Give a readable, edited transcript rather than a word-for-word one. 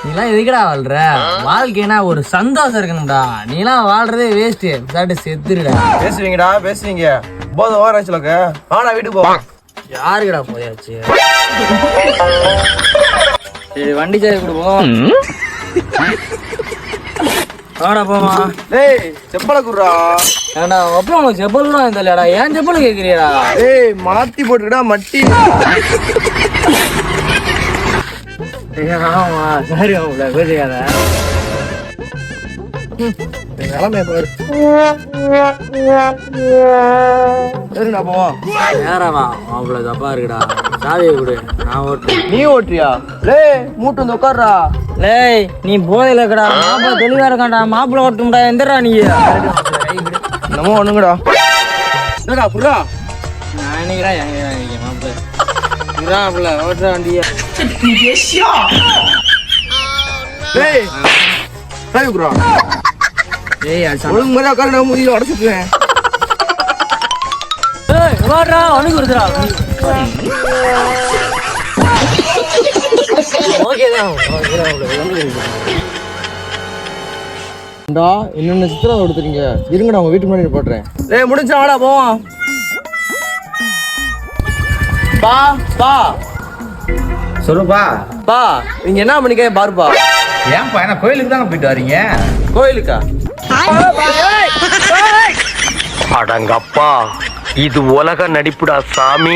நீலாம் எதுக்குடா வாழ்ற? வாழ்க்கைனா ஒரு சந்தோஷம் இருக்கணும்டா. நீலாம் வாழ்றதே வேஸ்ட். சாப்பிட்டு செத்துருடா. பேசுவீங்கடா பேசுவீங்க. போத ஓராச்சுலக்க ஆனா வீட்டுக்கு போ. யாருக்குடா போயாச்சு? சரி வண்டி சாவி கொடுப்போம். வாடா போமா. டேய் செப்பல குடுறா. ஏன்டா அப்புறம் உனக்கு செப்பல் தான் தெரியலடா. ஏன் செப்பல் கேட்குறியடா? டேய் மாத்தி போட்டுக்கடா மட்டி. ஆமா சரி உங்களை பேசிக்காத. நிலமைய பாரு. சரிடா போவோம். நேரமா அவ்வளோ தப்பா இருக்குடா. சாவியை கொடு, நான் ஓட்டுறேன். நீ ஓட்டுறியா? டேய் மூட்டு வந்து உட்கார்றா. லேய் நீ போதையில இருக்கடா. மாப்பிள்ள தெளிவா இருக்கான்டா. மாப்பிள்ள ஓட்டும்டா. எந்தடா நீ? நம்ம ஒண்ணுங்கடா. என்னடா புறா? நான் நினைக்கிறேன் மாப்பிள்ள ஓட்டுற வண்டியா. டேய் டேய் புறா. ஏய் ஒழுங்கு மாதிரி உட்கார்றா, மூஞ்சில உடைச்சிடுறேன். வாடா அவனுக்கு கொடுத்துடா. என்னென்ன சித்திரம் கொடுத்துறீங்க? இருங்கடா உங்க வீட்டுக்கு முன்னாடி போட்டுறேன். டேய் முடிஞ்சா வாடா போவோம். பா பா சொல்லுப்பா. பா நீங்க என்ன பண்ணிக்க பாருப்பா. ஏன்பா என்ன கோயிலுக்கு தாங்க போயிட்டு வரீங்க? கோயிலுக்கா? அடங்கப்பா, இது உலக நடிப்புடா சாமி.